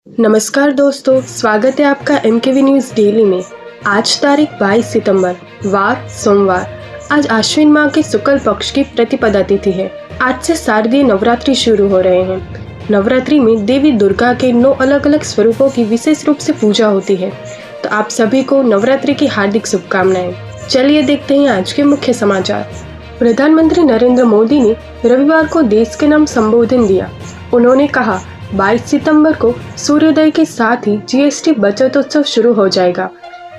नमस्कार दोस्तों, स्वागत है आपका MKV न्यूज़ डेली में। आज तारीख 22 सितंबर, वार सोमवार। आज आश्विन माह के शुक्ल पक्ष की प्रतिपदा तिथि है। आज से शारदीय नवरात्रि शुरू हो रहे हैं। नवरात्रि में देवी दुर्गा के 9 अलग अलग स्वरूपों की विशेष रूप से पूजा होती है। तो आप सभी को नवरात्रि की हार्दिक शुभकामनाएं। चलिए देखते हैं आज के मुख्य समाचार। प्रधानमंत्री नरेंद्र मोदी ने रविवार को देश के नाम संबोधन दिया। उन्होंने कहा, 22 सितंबर को सूर्योदय के साथ ही GST बचत उत्सव शुरू हो जाएगा।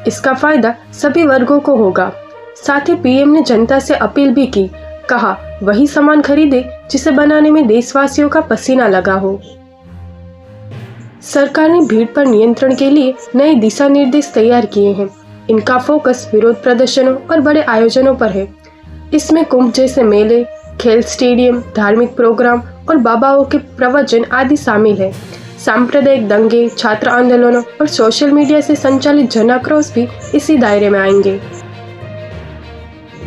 इसका फायदा सभी वर्गों को होगा। साथ ही PM ने जनता से अपील भी की। कहा, वही सामान खरीदे जिसे बनाने में देशवासियों का पसीना लगा हो। सरकार ने भीड़ पर नियंत्रण के लिए नए दिशा निर्देश तैयार किए हैं। इनका फोकस विरोध प्रदर्शनों और बड़े आयोजनों पर है। इसमें कुंभ जैसे मेले, खेल स्टेडियम, धार्मिक प्रोग्राम और बाबाओं के प्रवचन आदि शामिल है। सांप्रदायिक दंगे, छात्र आंदोलनों और सोशल मीडिया से संचालित जन आक्रोश भी इसी दायरे में आएंगे।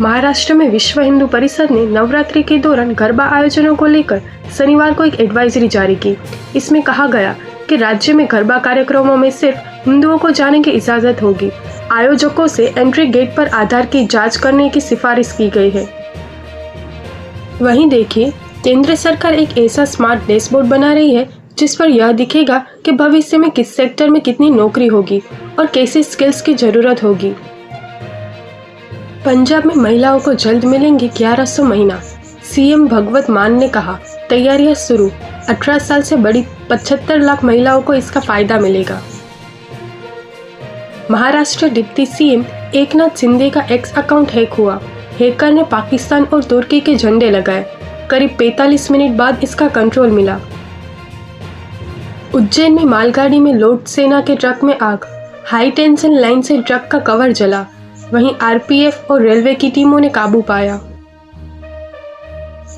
महाराष्ट्र में विश्व हिंदू परिषद ने नवरात्रि के दौरान गरबा आयोजनों को लेकर शनिवार को एक एडवाइजरी जारी की। इसमें कहा गया कि राज्य में गरबा कार्यक्रमों में सिर्फ हिंदुओं को जाने की इजाजत होगी। आयोजकों से एंट्री गेट पर आधार की जांच करने की सिफारिश की गई है। वहीं देखिए, केंद्र सरकार एक ऐसा स्मार्ट डैशबोर्ड बना रही है जिस पर यह दिखेगा कि भविष्य में किस सेक्टर में कितनी नौकरी होगी और कैसे स्किल्स की जरूरत होगी। पंजाब में महिलाओं को जल्द मिलेंगे 1100 महीना। CM भगवत मान ने कहा, तैयारियां शुरू। 18 साल से बड़ी 75 लाख महिलाओं को इसका फायदा मिलेगा। महाराष्ट्र डिप्टी CM एकनाथ शिंदे का एक्स अकाउंट हैक हुआ। हैकर ने पाकिस्तान और तुर्की के झंडे लगाए। करीब 45 मिनट बाद इसका कंट्रोल मिला। उज्जैन में मालगाड़ी में लोड सेना के ट्रक में आग। हाई टेंशन लाइन से ट्रक का कवर जला। वहीं RPF और रेलवे की टीमों ने काबू पाया।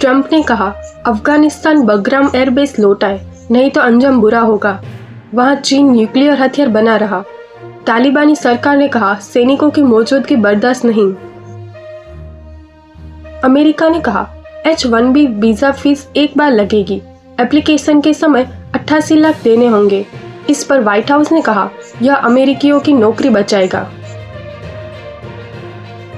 ट्रंप ने कहा, अफगानिस्तान बगराम एयरबेस लौटाए, नहीं तो अंजाम बुरा होगा। वहां चीन न्यूक्लियर हथियार बना रहा। तालिबानी सरकार ने कहा, सैनिकों की मौजूदगी बर्दाश्त नहीं। अमेरिका ने कहा, H-1B वीजा फीस एक बार लगेगी। एप्लीकेशन के समय 88 लाख देने होंगे। इस पर व्हाइट हाउस ने कहा, यह अमेरिकियों की नौकरी बचाएगा।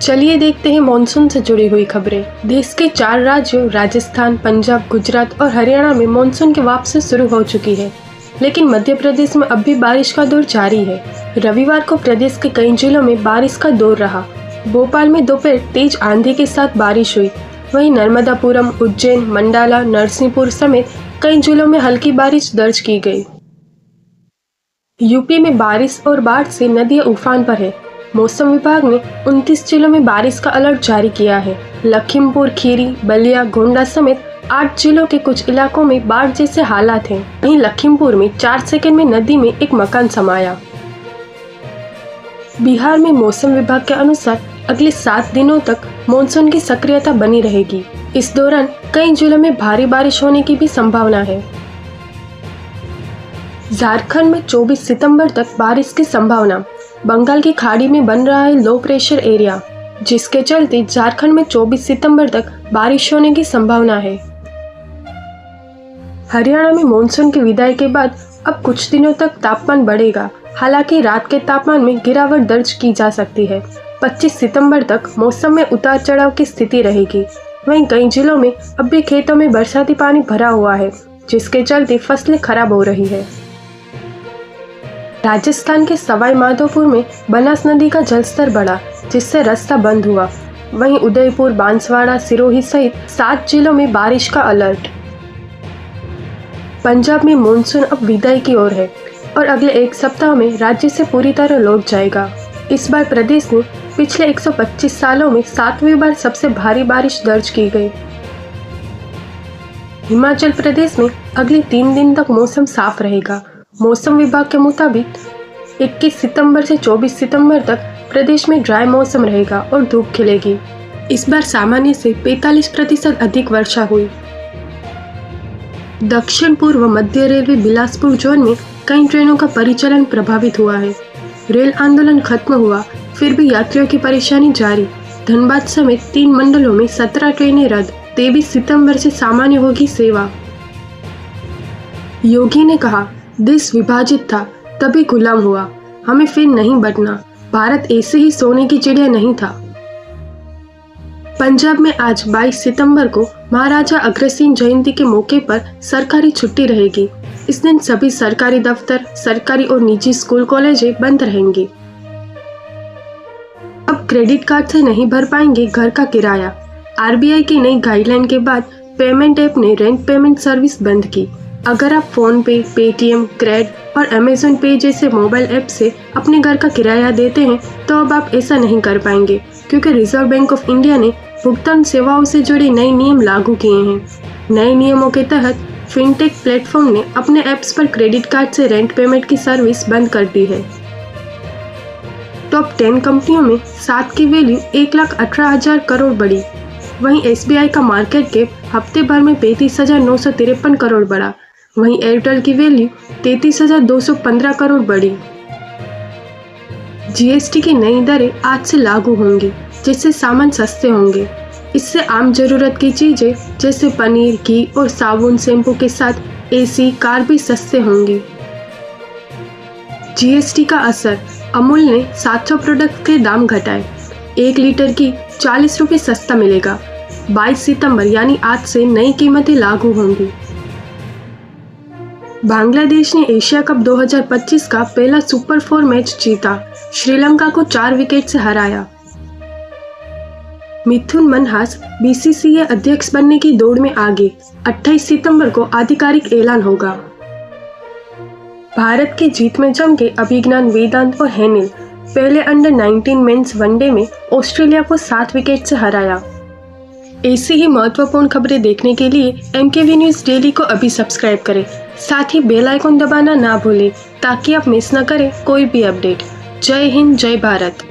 चलिए देखते हैं मॉनसून से जुड़ी हुई खबरें। देश के 4 राज्यों राजस्थान, पंजाब, गुजरात और हरियाणा में मॉनसून की वापसी शुरू हो चुकी है, लेकिन मध्य प्रदेश में अब भी बारिश का दौर जारी है। रविवार को प्रदेश के कई जिलों में बारिश का दौर रहा। भोपाल में दोपहर तेज आंधी के साथ बारिश हुई। वहीं नर्मदापुरम, उज्जैन, मंडाला, नरसिंहपुर समेत कई जिलों में हल्की बारिश दर्ज की गई। यूपी में बारिश और बाढ़ से नदियां उफान पर है। मौसम विभाग ने 29 जिलों में बारिश का अलर्ट जारी किया है। लखीमपुर खीरी, बलिया, गोंडा समेत 8 जिलों के कुछ इलाकों में बाढ़ जैसे हालात हैं। वहीं लखीमपुर में 4 सेकंड में नदी में एक मकान समाया। बिहार में मौसम विभाग के अनुसार अगले 7 दिनों तक मॉनसून की सक्रियता बनी रहेगी। इस दौरान कई जिलों में भारी बारिश होने की भी संभावना है। झारखंड में 24 सितंबर तक बारिश की संभावना। बंगाल की खाड़ी में बन रहा है लो प्रेशर एरिया, जिसके चलते झारखंड में 24 सितंबर तक बारिश होने की संभावना है। हरियाणा में मॉनसून की विदाई के बाद अब कुछ दिनों तक तापमान बढ़ेगा। हालांकि रात के तापमान में गिरावट दर्ज की जा सकती है। 25 सितंबर तक मौसम में उतार चढ़ाव की स्थिति रहेगी। वहीं कई जिलों में अब भी खेतों में बरसाती पानी भरा हुआ है, जिसके चलते फसलें खराब हो रही है। राजस्थान के सवाई माधोपुर में बनास नदी का जलस्तर बढ़ा, जिससे रास्ता बंद हुआ। वहीं उदयपुर, बांसवाड़ा, सिरोही सहित 7 जिलों में बारिश का अलर्ट। पंजाब में मॉनसून अब विदाई की ओर है और अगले 1 सप्ताह में राज्य से पूरी तरह लौट जाएगा। इस बार प्रदेश में पिछले 125 सालों में 7वीं बार सबसे भारी बारिश दर्ज की गई। हिमाचल प्रदेश में अगले 3 दिन तक मौसम साफ रहेगा। मौसम विभाग के मुताबिक 21 सितंबर से 24 सितंबर तक प्रदेश में ड्राई मौसम रहेगा और धूप खिलेगी। इस बार सामान्य से 45% अधिक वर्षा हुई। दक्षिण पूर्व मध्य रेलवे बिलासपुर जोन में कई ट्रेनों का परिचालन प्रभावित हुआ है। रेल आंदोलन खत्म हुआ, फिर भी यात्रियों की परेशानी जारी। धनबाद समेत 3 मंडलों में 17 ट्रेनें रद्द। 23 सितंबर से सामान्य होगी सेवा। योगी ने कहा, देश विभाजित था तभी गुलाम हुआ, हमें फिर नहीं बढ़ना। भारत ऐसे ही सोने की चिड़िया नहीं था। पंजाब में आज 22 सितंबर को महाराजा अग्रसेन जयंती के मौके पर सरकारी छुट्टी रहेगी। इस दिन सभी सरकारी दफ्तर, सरकारी और निजी स्कूल कॉलेजें बंद रहेंगी। अब क्रेडिट कार्ड से नहीं भर पाएंगे घर का किराया। आरबीआई की नई गाइडलाइन के बाद पेमेंट ऐप ने रेंट पेमेंट सर्विस बंद की। अगर आप फोन पे, पेटीएम, क्रेड और अमेजोन पे जैसे मोबाइल ऐप से अपने घर का किराया देते हैं तो अब आप ऐसा नहीं कर पाएंगे, क्योंकि रिजर्व बैंक ऑफ इंडिया ने भुगतान सेवाओं से जुड़े नए नियम लागू किए हैं। नए नियमों के तहत फिनटेक प्लेटफॉर्म ने अपने ऐप्स पर क्रेडिट कार्ड से रेंट पेमेंट की सर्विस बंद कर दी है। टॉप 10 कंपनियों में 7 की वैल्यू 1,18,000 करोड़ बढ़ी। वहीं एसबीआई का मार्केट कैप हफ्ते भर में 35,953 करोड़ बढ़ा। वहीं एयरटेल की वैल्यू 33,215 करोड़ बढ़ी। जीएसटी की नई दरें आज से लागू होंगी, जिससे सामान सस्ते होंगे। इससे आम जरूरत की चीजें जैसे पनीर, घी और साबुन, शैम्पू के साथ एसी, कार भी सस्ते होंगे। जीएसटी का असर, अमूल ने 700 प्रोडक्ट के दाम घटाए। 1 लीटर की 40 रुपये सस्ता मिलेगा। 22 सितंबर यानी आज से नई कीमतें लागू होंगी। बांग्लादेश ने एशिया कप 2025 का पहला सुपर 4 मैच जीता, श्रीलंका को 4 विकेट से हराया। मिथुन मनहास बीसीसीआई अध्यक्ष बनने की दौड़ में आगे। 28 सितंबर को आधिकारिक ऐलान होगा। भारत की जीत में जम के अभिज्ञान, वेदांत और हेनिल पहले अंडर-19 मेंस वनडे में ऑस्ट्रेलिया को 7 विकेट से हराया। ऐसी ही महत्वपूर्ण खबरें देखने के लिए एमकेवी न्यूज़ डेली को अभी सब्सक्राइब करें। साथ ही बेल आइकन दबाना ना भूलें ताकि आप मिस न करें कोई भी अपडेट। जय हिंद, जय भारत।